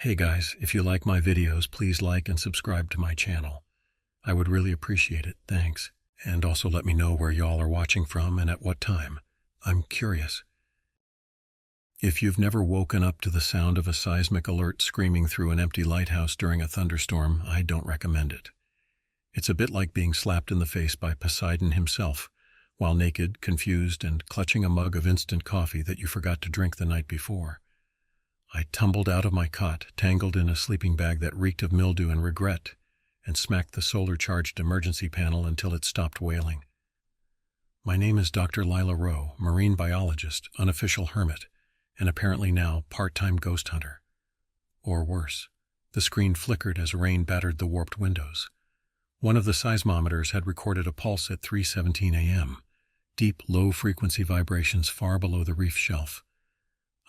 Hey guys, if you like my videos, please like and subscribe to my channel. I would really appreciate it, thanks. And also let me know where y'all are watching from and at what time. I'm curious. If you've never woken up to the sound of a seismic alert screaming through an empty lighthouse during a thunderstorm, I don't recommend it. It's a bit like being slapped in the face by Poseidon himself, while naked, confused, and clutching a mug of instant coffee that you forgot to drink the night before. I tumbled out of my cot, tangled in a sleeping bag that reeked of mildew and regret, and smacked the solar-charged emergency panel until it stopped wailing. My name is Dr. Lila Rowe, marine biologist, unofficial hermit, and apparently now part-time ghost hunter. Or worse. The screen flickered as rain battered the warped windows. One of the seismometers had recorded a pulse at 3:17 a.m., deep, low-frequency vibrations far below the reef shelf.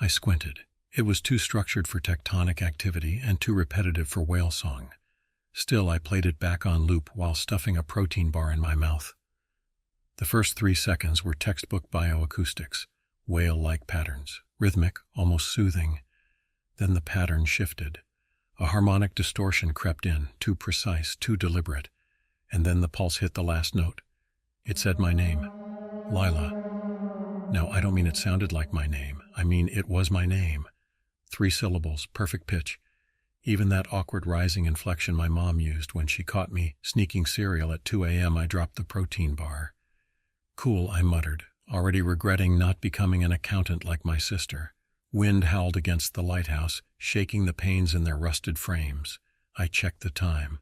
I squinted. It was too structured for tectonic activity and too repetitive for whale song. Still, I played it back on loop while stuffing a protein bar in my mouth. The first 3 seconds were textbook bioacoustics, whale-like patterns, rhythmic, almost soothing. Then the pattern shifted. A harmonic distortion crept in, too precise, too deliberate. And then the pulse hit the last note. It said my name, Lila. Now, I don't mean it sounded like my name. I mean it was my name. 3 syllables, perfect pitch. Even that awkward rising inflection my mom used when she caught me sneaking cereal at 2 a.m. I dropped the protein bar. Cool, I muttered, already regretting not becoming an accountant like my sister. Wind howled against the lighthouse, shaking the panes in their rusted frames. I checked the time.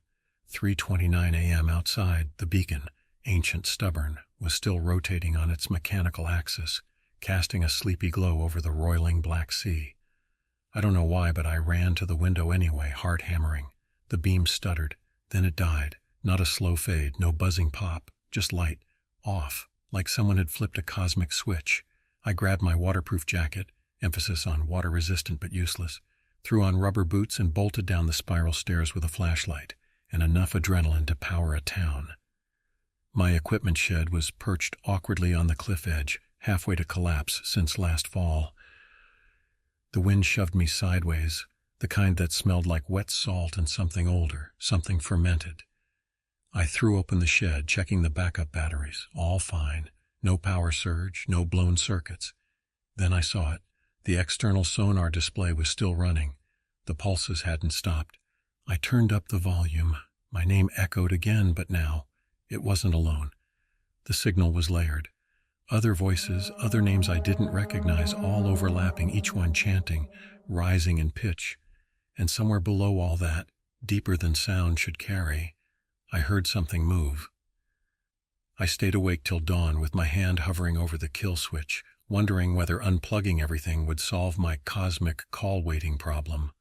3:29 a.m. outside, the beacon, ancient stubborn, was still rotating on its mechanical axis, casting a sleepy glow over the roiling Black Sea. I don't know why, but I ran to the window anyway, heart hammering. The beam stuttered, then it died. Not a slow fade, no buzzing pop, just light, off, like someone had flipped a cosmic switch. I grabbed my waterproof jacket, emphasis on water-resistant but useless, threw on rubber boots and bolted down the spiral stairs with a flashlight, and enough adrenaline to power a town. My equipment shed was perched awkwardly on the cliff edge, halfway to collapse since last fall. The wind shoved me sideways, the kind that smelled like wet salt and something older, something fermented. I threw open the shed, checking the backup batteries. All fine. No power surge, no blown circuits. Then I saw it. The external sonar display was still running. The pulses hadn't stopped. I turned up the volume. My name echoed again, but now it wasn't alone. The signal was layered. Other voices, other names I didn't recognize, all overlapping, each one chanting, rising in pitch. And somewhere below all that, deeper than sound should carry, I heard something move. I stayed awake till dawn with my hand hovering over the kill switch, wondering whether unplugging everything would solve my cosmic call-waiting problem.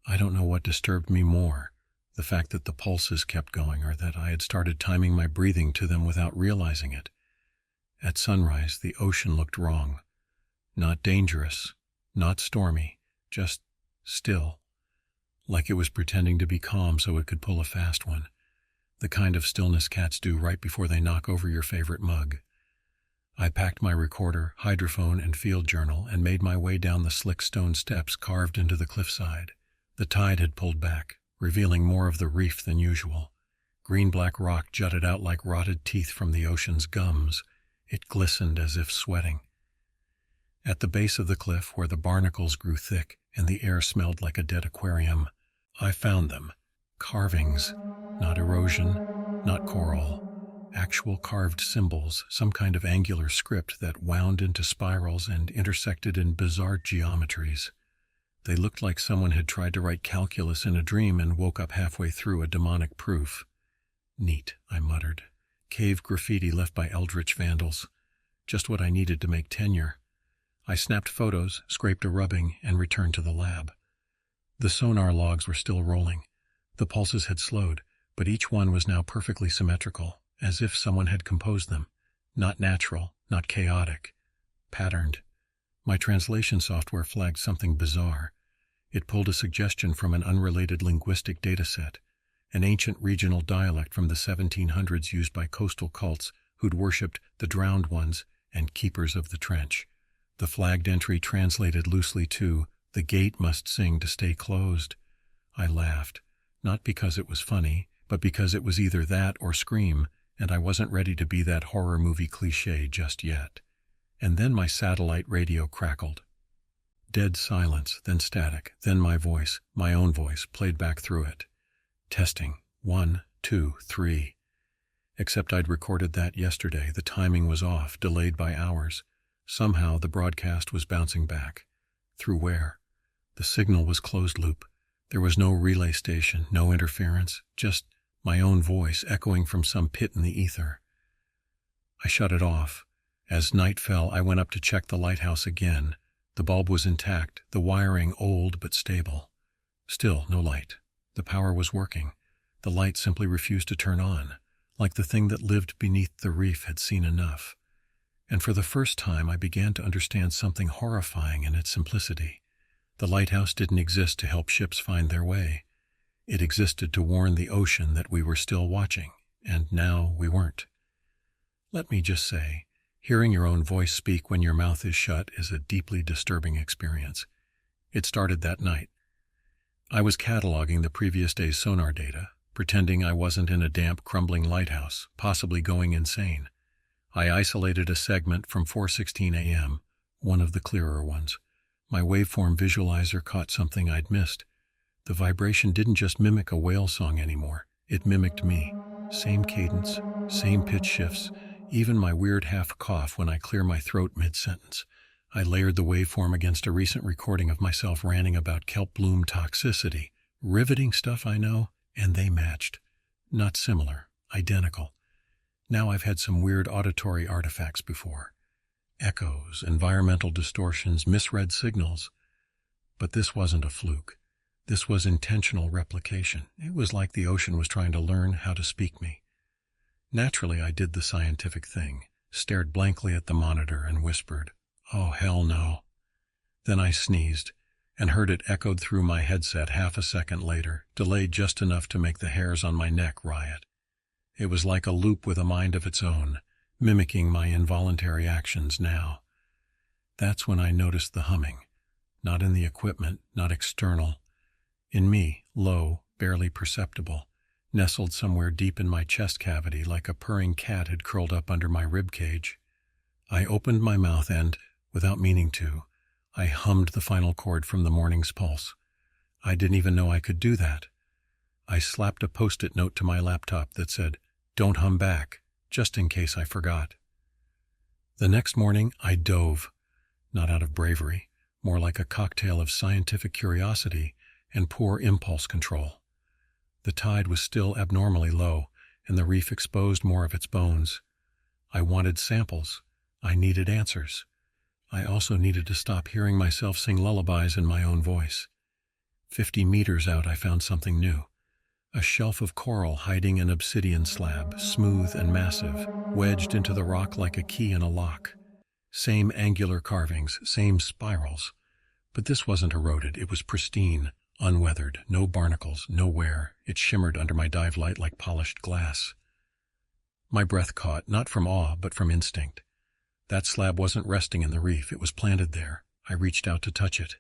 I don't know what disturbed me more, the fact that the pulses kept going or that I had started timing my breathing to them without realizing it. At sunrise, the ocean looked wrong. Not dangerous, not stormy, just still. Like it was pretending to be calm so it could pull a fast one. The kind of stillness cats do right before they knock over your favorite mug. I packed my recorder, hydrophone, and field journal and made my way down the slick stone steps carved into the cliffside. The tide had pulled back, revealing more of the reef than usual. Green-black rock jutted out like rotted teeth from the ocean's gums. It glistened as if sweating. At the base of the cliff, where the barnacles grew thick and the air smelled like a dead aquarium, I found them. Carvings, not erosion, not coral. Actual carved symbols, some kind of angular script that wound into spirals and intersected in bizarre geometries. They looked like someone had tried to write calculus in a dream and woke up halfway through a demonic proof. Neat, I muttered. Cave graffiti left by eldritch vandals. Just what I needed to make tenure. I snapped photos, scraped a rubbing, and returned to the lab. The sonar logs were still rolling. The pulses had slowed, but each one was now perfectly symmetrical, as if someone had composed them. Not natural, not chaotic. Patterned. My translation software flagged something bizarre. It pulled a suggestion from an unrelated linguistic dataset, an ancient regional dialect from the 1700s used by coastal cults who'd worshipped the drowned ones and keepers of the trench. The flagged entry translated loosely to The gate must sing to stay closed. I laughed, not because it was funny, but because it was either that or Scream, and I wasn't ready to be that horror movie cliché just yet. And then my satellite radio crackled. Dead silence, then static, then my voice, my own voice, played back through it. Testing. 1, 2, 3. Except I'd recorded that yesterday. The timing was off, delayed by hours. Somehow the broadcast was bouncing back. Through where? The signal was closed loop. There was no relay station, no interference, just my own voice echoing from some pit in the ether. I shut it off. As night fell, I went up to check the lighthouse again. The bulb was intact, the wiring old but stable. Still no light. The power was working. The light simply refused to turn on, like the thing that lived beneath the reef had seen enough. And for the first time I began to understand something horrifying in its simplicity. The lighthouse didn't exist to help ships find their way. It existed to warn the ocean that we were still watching, and now we weren't. Let me just say, hearing your own voice speak when your mouth is shut is a deeply disturbing experience. It started that night. I was cataloging the previous day's sonar data, pretending I wasn't in a damp, crumbling lighthouse, possibly going insane. I isolated a segment from 4:16 a.m., one of the clearer ones. My waveform visualizer caught something I'd missed. The vibration didn't just mimic a whale song anymore. It mimicked me. Same cadence, same pitch shifts, even my weird half cough when I clear my throat mid-sentence. I layered the waveform against a recent recording of myself ranting about kelp bloom toxicity. Riveting stuff, I know, and they matched. Not similar, identical. Now I've had some weird auditory artifacts before. Echoes, environmental distortions, misread signals. But this wasn't a fluke. This was intentional replication. It was like the ocean was trying to learn how to speak me. Naturally, I did the scientific thing, stared blankly at the monitor and whispered, "Oh, hell no." Then I sneezed, and heard it echoed through my headset half a second later, delayed just enough to make the hairs on my neck riot. It was like a loop with a mind of its own, mimicking my involuntary actions now. That's when I noticed the humming. Not in the equipment, not external. In me, low, barely perceptible, nestled somewhere deep in my chest cavity like a purring cat had curled up under my rib cage. I opened my mouth and, without meaning to, I hummed the final chord from the morning's pulse. I didn't even know I could do that. I slapped a post-it note to my laptop that said, "Don't hum back," just in case I forgot. The next morning, I dove, not out of bravery, more like a cocktail of scientific curiosity and poor impulse control. The tide was still abnormally low, and the reef exposed more of its bones. I wanted samples. I needed answers. I also needed to stop hearing myself sing lullabies in my own voice. 50 meters out, I found something new. A shelf of coral hiding an obsidian slab, smooth and massive, wedged into the rock like a key in a lock. Same angular carvings, same spirals. But this wasn't eroded. It was pristine, unweathered, no barnacles, no wear. It shimmered under my dive light like polished glass. My breath caught, not from awe, but from instinct. That slab wasn't resting in the reef. It was planted there. I reached out to touch it.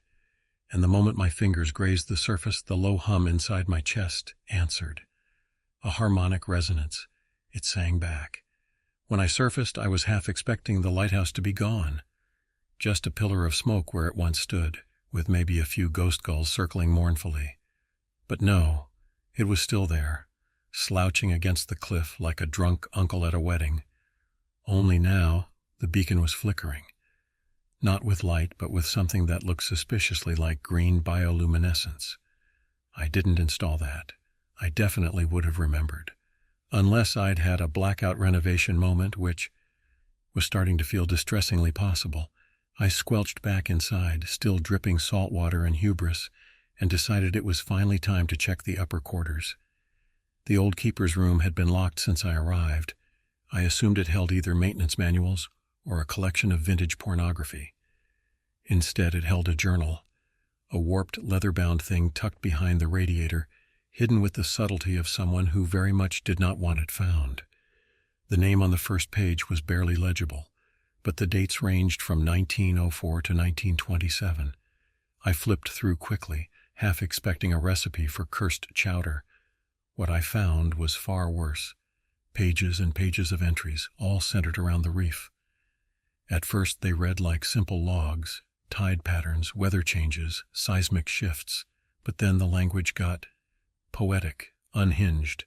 And the moment my fingers grazed the surface, the low hum inside my chest answered. A harmonic resonance. It sang back. When I surfaced, I was half expecting the lighthouse to be gone. Just a pillar of smoke where it once stood, with maybe a few ghost gulls circling mournfully. But no, it was still there, slouching against the cliff like a drunk uncle at a wedding. Only now, the beacon was flickering. Not with light, but with something that looked suspiciously like green bioluminescence. I didn't install that. I definitely would have remembered. Unless I'd had a blackout renovation moment, which was starting to feel distressingly possible. I squelched back inside, still dripping salt water and hubris, and decided it was finally time to check the upper quarters. The old keeper's room had been locked since I arrived. I assumed it held either maintenance manuals or a collection of vintage pornography. Instead, it held a journal, a warped leather-bound thing tucked behind the radiator, hidden with the subtlety of someone who very much did not want it found. The name on the first page was barely legible, but the dates ranged from 1904 to 1927. I flipped through quickly, half expecting a recipe for cursed chowder. What I found was far worse. Pages and pages of entries, all centered around the reef. At first they read like simple logs, tide patterns, weather changes, seismic shifts, but then the language got poetic, unhinged.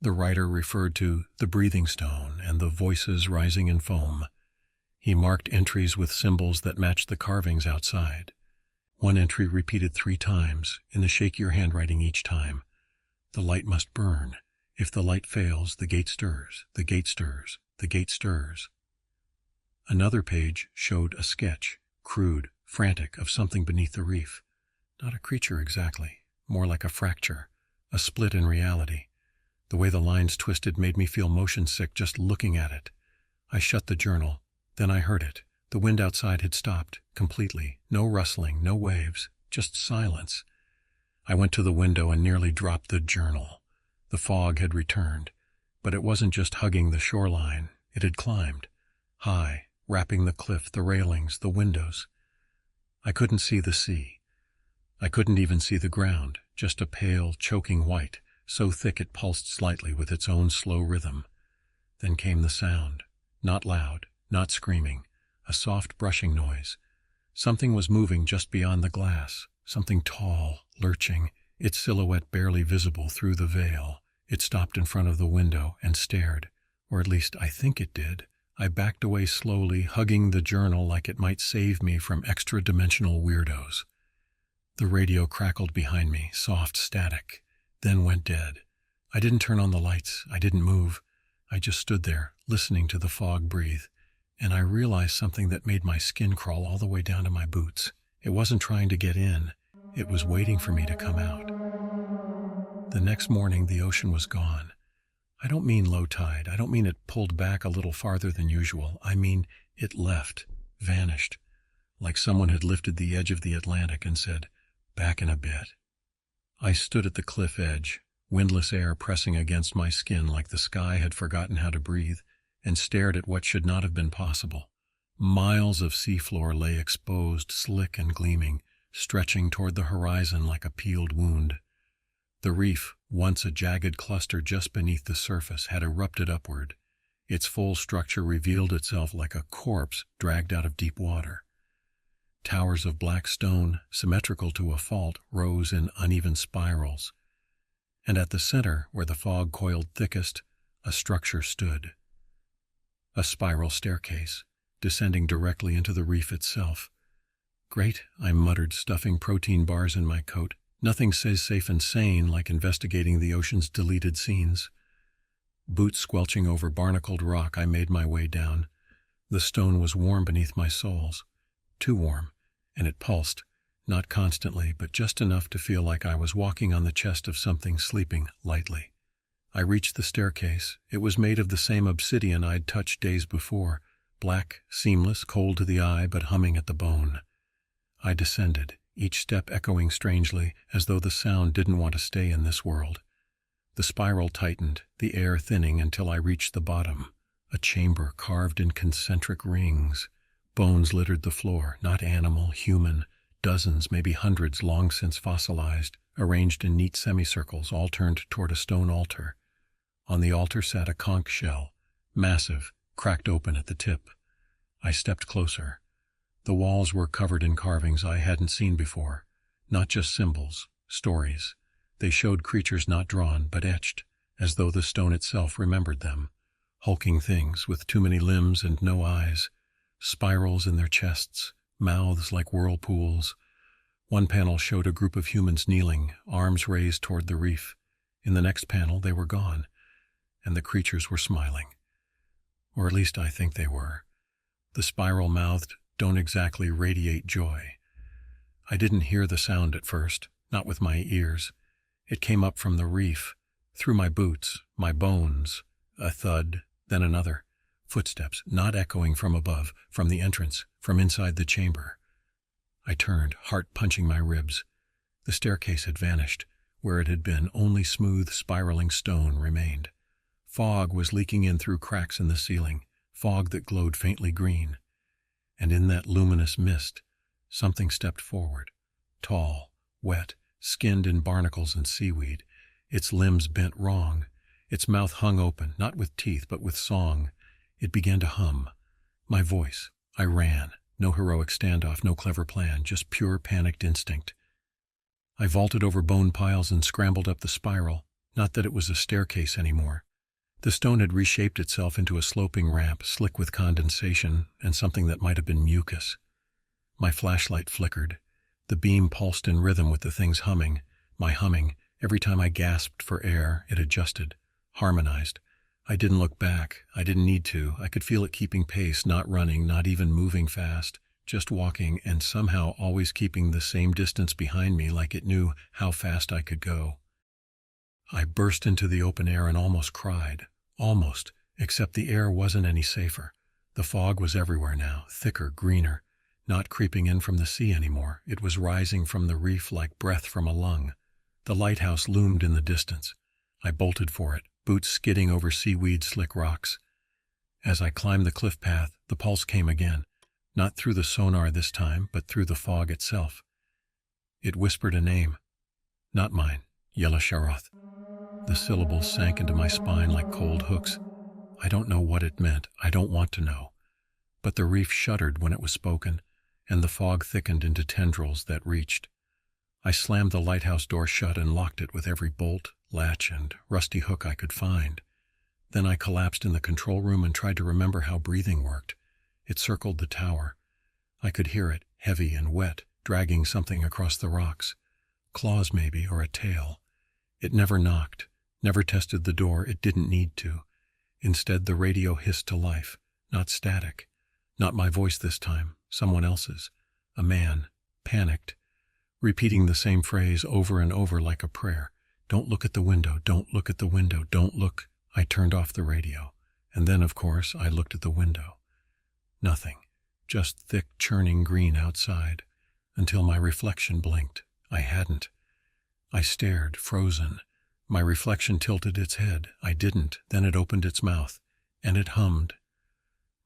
The writer referred to the breathing stone and the voices rising in foam. He marked entries with symbols that matched the carvings outside. One entry repeated 3 times, in the shakier handwriting each time. The light must burn. If the light fails, the gate stirs, the gate stirs, the gate stirs. Another page showed a sketch, crude, frantic, of something beneath the reef. Not a creature exactly, more like a fracture, a split in reality. The way the lines twisted made me feel motion sick just looking at it. I shut the journal. Then I heard it. The wind outside had stopped, completely. No rustling, no waves, just silence. I went to the window and nearly dropped the journal. The fog had returned, but it wasn't just hugging the shoreline. It had climbed. High, wrapping the cliff, the railings, the windows. I couldn't see the sea. I couldn't even see the ground, just a pale, choking white, so thick it pulsed slightly with its own slow rhythm. Then came the sound. Not loud, not screaming, a soft brushing noise. Something was moving just beyond the glass, something tall, lurching, its silhouette barely visible through the veil. It stopped in front of the window and stared, or at least I think it did. I backed away slowly, hugging the journal like it might save me from extra-dimensional weirdos. The radio crackled behind me, soft static, then went dead. I didn't turn on the lights. I didn't move. I just stood there, listening to the fog breathe, and I realized something that made my skin crawl all the way down to my boots. It wasn't trying to get in. It was waiting for me to come out. The next morning, the ocean was gone. I don't mean low tide. I don't mean it pulled back a little farther than usual. I mean it left, vanished, like someone had lifted the edge of the Atlantic and said, "Back in a bit." I stood at the cliff edge, windless air pressing against my skin like the sky had forgotten how to breathe, and stared at what should not have been possible. Miles of seafloor lay exposed, slick and gleaming, stretching toward the horizon like a peeled wound. The reef, once a jagged cluster just beneath the surface, had erupted upward. Its full structure revealed itself like a corpse dragged out of deep water. Towers of black stone, symmetrical to a fault, rose in uneven spirals. And at the center, where the fog coiled thickest, a structure stood. A spiral staircase, descending directly into the reef itself. "Great," I muttered, stuffing protein bars in my coat. Nothing says safe and sane like investigating the ocean's deleted scenes. Boots squelching over barnacled rock, I made my way down. The stone was warm beneath my soles. Too warm, and it pulsed, not constantly, but just enough to feel like I was walking on the chest of something sleeping lightly. I reached the staircase. It was made of the same obsidian I'd touched days before, black, seamless, cold to the eye, but humming at the bone. I descended, each step echoing strangely, as though the sound didn't want to stay in this world. The spiral tightened, the air thinning until I reached the bottom, a chamber carved in concentric rings. Bones littered the floor, not animal, human, dozens, maybe hundreds, long since fossilized, arranged in neat semicircles, all turned toward a stone altar. On the altar sat a conch shell, massive, cracked open at the tip. I stepped closer. The walls were covered in carvings I hadn't seen before, not just symbols, stories. They showed creatures not drawn, but etched, as though the stone itself remembered them. Hulking things with too many limbs and no eyes, spirals in their chests, mouths like whirlpools. One panel showed a group of humans kneeling, arms raised toward the reef. In the next panel, they were gone, and the creatures were smiling. Or at least I think they were. The spiral-mouthed don't exactly radiate joy. I didn't hear the sound at first, not with my ears. It came up from the reef, through my boots, my bones. A thud, then another. Footsteps, not echoing from above, from the entrance, from inside the chamber. I turned, heart punching my ribs. The staircase had vanished. Where it had been, only smooth, spiraling stone remained. Fog was leaking in through cracks in the ceiling, fog that glowed faintly green. And in that luminous mist, something stepped forward, tall, wet, skinned in barnacles and seaweed, its limbs bent wrong, its mouth hung open, not with teeth but with song. It began to hum. My voice. I ran. No heroic standoff, no clever plan, just pure panicked instinct. I vaulted over bone piles and scrambled up the spiral, not that it was a staircase anymore. The stone had reshaped itself into a sloping ramp, slick with condensation and something that might have been mucus. My flashlight flickered. The beam pulsed in rhythm with the thing's humming. My humming. Every time I gasped for air, it adjusted, harmonized. I didn't look back. I didn't need to. I could feel it keeping pace, not running, not even moving fast, just walking and somehow always keeping the same distance behind me, like it knew how fast I could go. I burst into the open air and almost cried. Almost, except the air wasn't any safer. The fog was everywhere now, thicker, greener, not creeping in from the sea anymore. It was rising from the reef like breath from a lung. The lighthouse loomed in the distance. I bolted for it, boots skidding over seaweed-slick rocks. As I climbed the cliff path, the pulse came again, not through the sonar this time, but through the fog itself. It whispered a name. Not mine, Yella Sharoth. The syllables sank into my spine like cold hooks. I don't know what it meant. I don't want to know. But the reef shuddered when it was spoken, and the fog thickened into tendrils that reached. I slammed the lighthouse door shut and locked it with every bolt, latch, and rusty hook I could find. Then I collapsed in the control room and tried to remember how breathing worked. It circled the tower. I could hear it, heavy and wet, dragging something across the rocks. Claws maybe, or a tail. It never knocked, never tested the door. It didn't need to. Instead, the radio hissed to life, not static. Not my voice this time, someone else's. A man, panicked, repeating the same phrase over and over like a prayer. Don't look at the window, don't look at the window, don't look. I turned off the radio, and then, of course, I looked at the window. Nothing, just thick, churning green outside, until my reflection blinked. I hadn't. I stared, frozen. My reflection tilted its head. I didn't. Then it opened its mouth, and it hummed.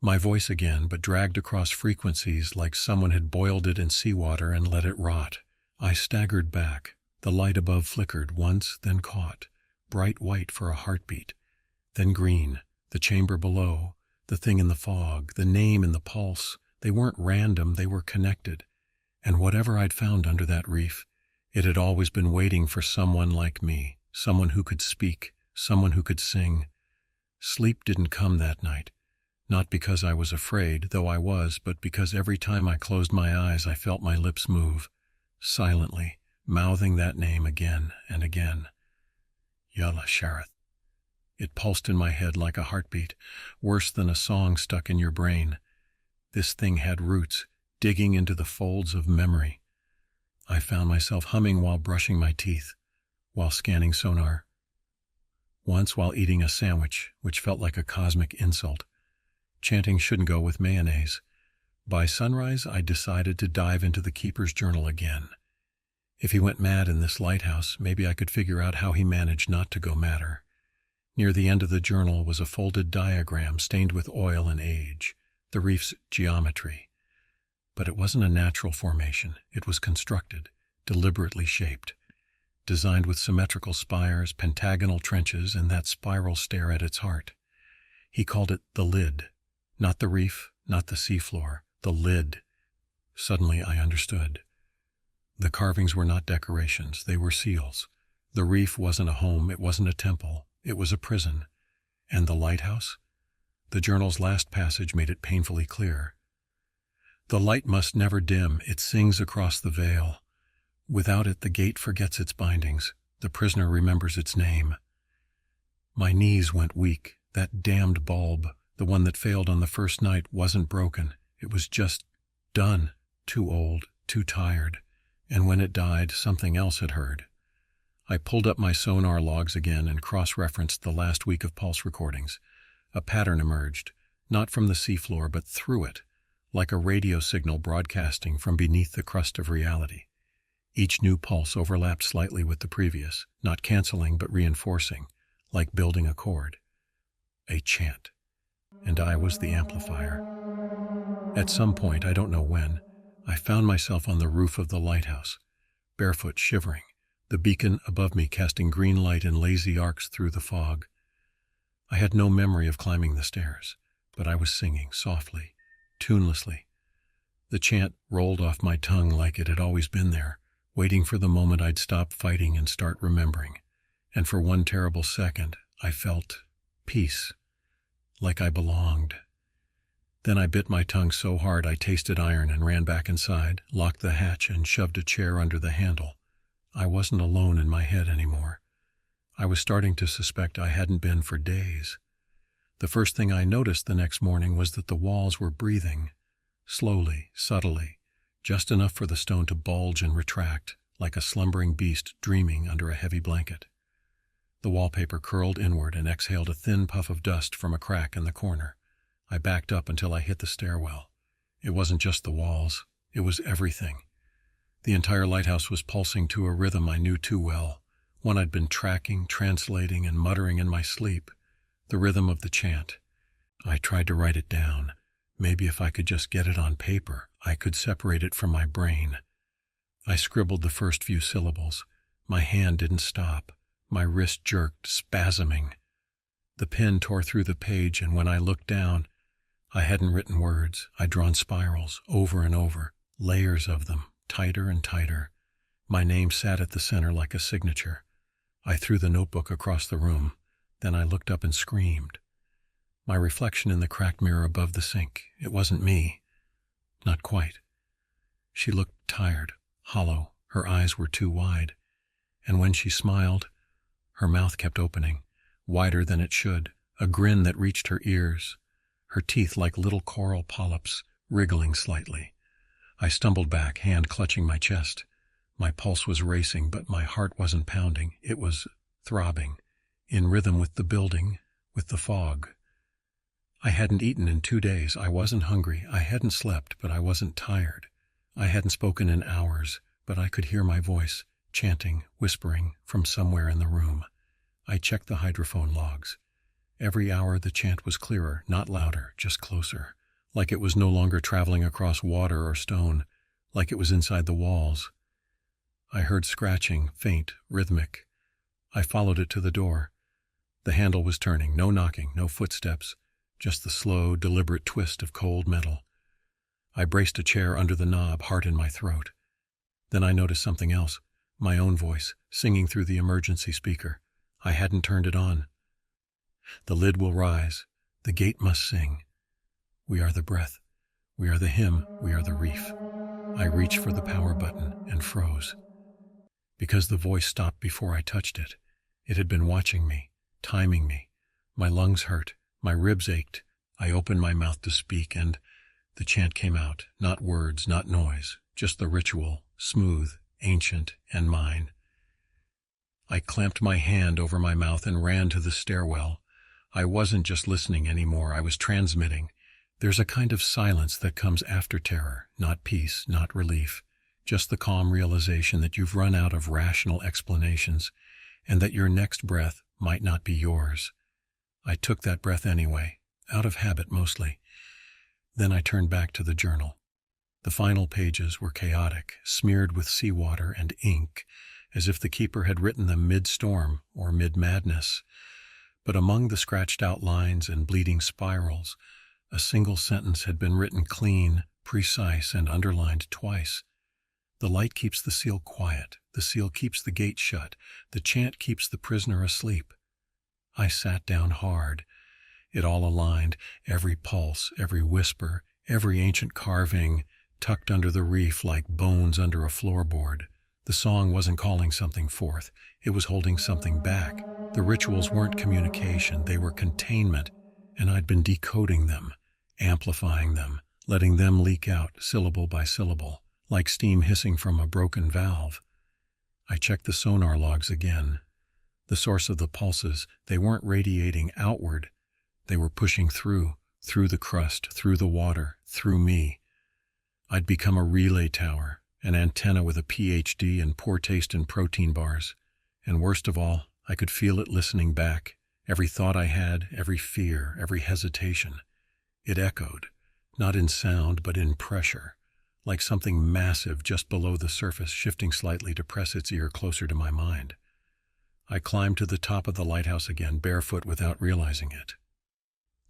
My voice again, but dragged across frequencies like someone had boiled it in seawater and let it rot. I staggered back. The light above flickered once, then caught. Bright white for a heartbeat. Then green. The chamber below. The thing in the fog. The name in the pulse. They weren't random, they were connected. And whatever I'd found under that reef, it had always been waiting for someone like me. Someone who could speak. Someone who could sing. Sleep didn't come that night. Not because I was afraid, though I was, but because every time I closed my eyes I felt my lips move, silently, mouthing that name again and again. Yalla Shareth. It pulsed in my head like a heartbeat, worse than a song stuck in your brain. This thing had roots, digging into the folds of memory. I found myself humming while brushing my teeth, while scanning sonar. Once while eating a sandwich, which felt like a cosmic insult. Chanting shouldn't go with mayonnaise. By sunrise, I decided to dive into the keeper's journal again. If he went mad in this lighthouse, maybe I could figure out how he managed not to go madder. Near the end of the journal was a folded diagram stained with oil and age, the reef's geometry. But it wasn't a natural formation. It was constructed, deliberately shaped, designed with symmetrical spires, pentagonal trenches, and that spiral stare at its heart. He called it the lid. Not the reef, not the seafloor, the lid. Suddenly I understood. The carvings were not decorations, they were seals. The reef wasn't a home, it wasn't a temple, it was a prison. And the lighthouse? The journal's last passage made it painfully clear. The light must never dim, it sings across the veil. Without it, the gate forgets its bindings, the prisoner remembers its name. My knees went weak, that damned bulb. The one that failed on the first night wasn't broken. It was just done. Too old, too tired. And when it died, something else had heard. I pulled up my sonar logs again and cross-referenced the last week of pulse recordings. A pattern emerged, not from the seafloor, but through it, like a radio signal broadcasting from beneath the crust of reality. Each new pulse overlapped slightly with the previous, not canceling but reinforcing, like building a chord. A chant. And I was the amplifier. At some point, I don't know when, I found myself on the roof of the lighthouse. barefoot, shivering, the beacon above me casting green light in lazy arcs through the fog. I had no memory of climbing the stairs, but I was singing, softly, tunelessly. The chant rolled off my tongue like it had always been there, waiting for the moment I'd stop fighting and start remembering. And for one terrible second, I felt peace, like I belonged. Then I bit my tongue so hard I tasted iron and ran back inside, locked the hatch and shoved a chair under the handle. I wasn't alone in my head anymore. I was starting to suspect I hadn't been for days. The first thing I noticed the next morning was that the walls were breathing, slowly, subtly, just enough for the stone to bulge and retract, like a slumbering beast dreaming under a heavy blanket. The wallpaper curled inward and exhaled a thin puff of dust from a crack in the corner. I backed up until I hit the stairwell. It wasn't just the walls, it was everything. The entire lighthouse was pulsing to a rhythm I knew too well, one I'd been tracking, translating, and muttering in my sleep, the rhythm of the chant. I tried to write it down. Maybe if I could just get it on paper, I could separate it from my brain. I scribbled the first few syllables. My hand didn't stop. My wrist jerked, spasming. The pen tore through the page, and when I looked down, I hadn't written words. I'd drawn spirals, over and over, layers of them, tighter and tighter. My name sat at the center like a signature. I threw the notebook across the room. Then I looked up and screamed. My reflection in the cracked mirror above the sink. It wasn't me. Not quite. She looked tired, hollow. Her eyes were too wide. And when she smiled, her mouth kept opening, wider than it should, a grin that reached her ears, her teeth like little coral polyps, wriggling slightly. I stumbled back, hand clutching my chest. My pulse was racing, but my heart wasn't pounding. It was throbbing, in rhythm with the building, with the fog. I hadn't eaten in 2 days. I wasn't hungry. I hadn't slept, but I wasn't tired. I hadn't spoken in hours, but I could hear my voice, chanting, whispering, from somewhere in the room. I checked the hydrophone logs. Every hour the chant was clearer, not louder, just closer, like it was no longer traveling across water or stone, like it was inside the walls. I heard scratching, faint, rhythmic. I followed it to the door. The handle was turning, no knocking, no footsteps, just the slow, deliberate twist of cold metal. I braced a chair under the knob, heart in my throat. Then I noticed something else, my own voice, singing through the emergency speaker. I hadn't turned it on. The lid will rise. The gate must sing. We are the breath. We are the hymn. We are the reef. I reached for the power button and froze. Because the voice stopped before I touched it. It had been watching me, timing me. My lungs hurt. My ribs ached. I opened my mouth to speak, and the chant came out. Not words, not noise, just the ritual, smooth, ancient, and mine. I clamped my hand over my mouth and ran to the stairwell. I wasn't just listening anymore, I was transmitting. There's a kind of silence that comes after terror, not peace, not relief, just the calm realization that you've run out of rational explanations, and that your next breath might not be yours. I took that breath anyway, out of habit mostly. Then I turned back to the journal. The final pages were chaotic, smeared with seawater and ink, as if the keeper had written them mid-storm or mid-madness. But among the scratched-out lines and bleeding spirals, a single sentence had been written clean, precise, and underlined twice. The light keeps the seal quiet, the seal keeps the gate shut, the chant keeps the prisoner asleep. I sat down hard. It all aligned, every pulse, every whisper, every ancient carving, tucked under the reef like bones under a floorboard. The song wasn't calling something forth, it was holding something back. The rituals weren't communication, they were containment, and I'd been decoding them, amplifying them, letting them leak out syllable by syllable, like steam hissing from a broken valve. I checked the sonar logs again. The source of the pulses, they weren't radiating outward, they were pushing through the crust, through the water, through me. I'd become a relay tower, an antenna with a PhD and poor taste in protein bars. And worst of all, I could feel it listening back, every thought I had, every fear, every hesitation. It echoed, not in sound but in pressure, like something massive just below the surface shifting slightly to press its ear closer to my mind. I climbed to the top of the lighthouse again, barefoot without realizing it.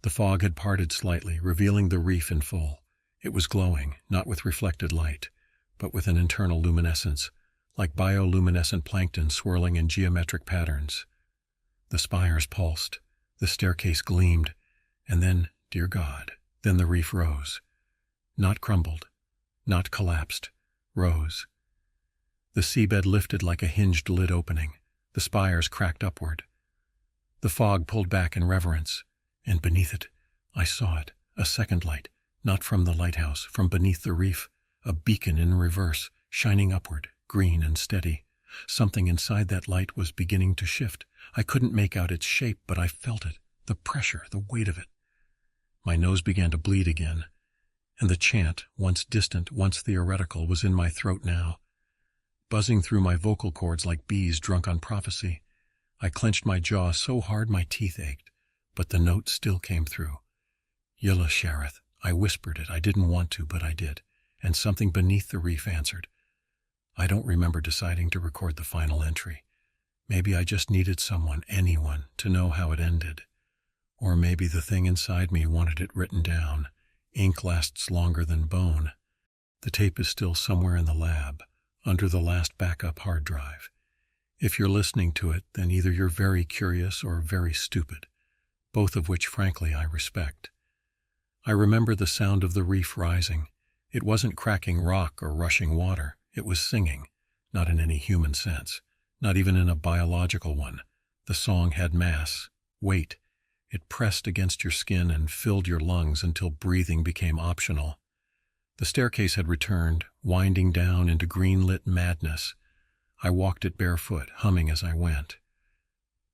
The fog had parted slightly, revealing the reef in full. It was glowing, not with reflected light, but with an internal luminescence, like bioluminescent plankton swirling in geometric patterns. The spires pulsed, the staircase gleamed, and then, dear God, then the reef rose. Not crumbled, not collapsed, rose. The seabed lifted like a hinged lid opening. The spires cracked upward. The fog pulled back in reverence, and beneath it, I saw it, a second light, not from the lighthouse, from beneath the reef, a beacon in reverse, shining upward, green and steady. Something inside that light was beginning to shift. I couldn't make out its shape, but I felt it, the pressure, the weight of it. My nose began to bleed again, and the chant, once distant, once theoretical, was in my throat now, buzzing through my vocal cords like bees drunk on prophecy. I clenched my jaw so hard my teeth ached, but the note still came through. Yilla Shareth. I whispered it. I didn't want to, but I did, and something beneath the reef answered. I don't remember deciding to record the final entry. Maybe I just needed someone, anyone, to know how it ended. Or maybe the thing inside me wanted it written down. Ink lasts longer than bone. The tape is still somewhere in the lab, under the last backup hard drive. If you're listening to it, then either you're very curious or very stupid, both of which, frankly, I respect. I remember the sound of the reef rising. It wasn't cracking rock or rushing water. It was singing, not in any human sense, not even in a biological one. The song had mass, weight. It pressed against your skin and filled your lungs until breathing became optional. The staircase had returned, winding down into green-lit madness. I walked it barefoot, humming as I went.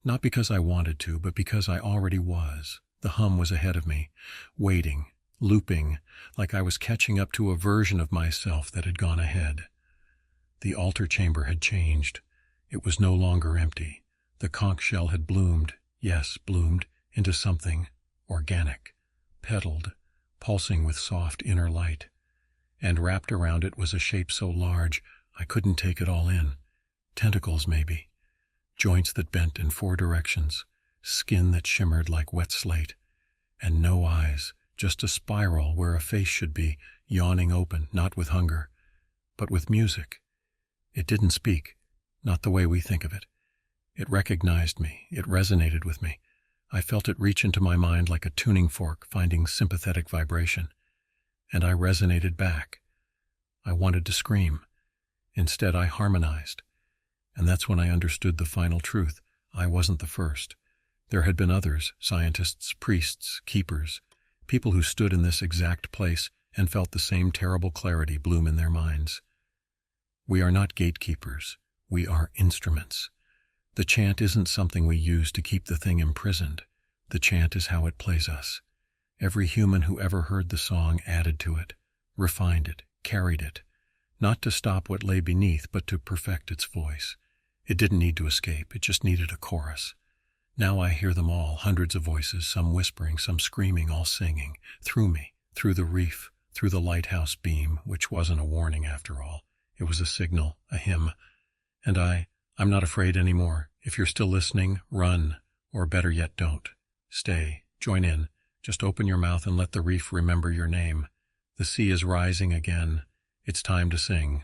Not because I wanted to, but because I already was. The hum was ahead of me, waiting, looping, like I was catching up to a version of myself that had gone ahead. The altar chamber had changed. It was no longer empty. The conch shell had bloomed, yes, bloomed, into something organic, petaled, pulsing with soft inner light. And wrapped around it was a shape so large I couldn't take it all in. Tentacles, maybe. Joints that bent in 4 directions. Skin that shimmered like wet slate. And no eyes, just a spiral where a face should be, yawning open, not with hunger, but with music. It didn't speak, not the way we think of it. It recognized me. It resonated with me. I felt it reach into my mind like a tuning fork finding sympathetic vibration. And I resonated back. I wanted to scream. Instead, I harmonized. And that's when I understood the final truth. I wasn't the first. There had been others, scientists, priests, keepers, people who stood in this exact place and felt the same terrible clarity bloom in their minds. We are not gatekeepers. We are instruments. The chant isn't something we use to keep the thing imprisoned. The chant is how it plays us. Every human who ever heard the song added to it, refined it, carried it, not to stop what lay beneath, but to perfect its voice. It didn't need to escape. It just needed a chorus. Now I hear them all, hundreds of voices, some whispering, some screaming, all singing, through me, through the reef, through the lighthouse beam, which wasn't a warning after all. It was a signal, a hymn. And I'm not afraid anymore. If you're still listening, run, or better yet, don't. Stay, join in. Just open your mouth and let the reef remember your name. The sea is rising again. It's time to sing.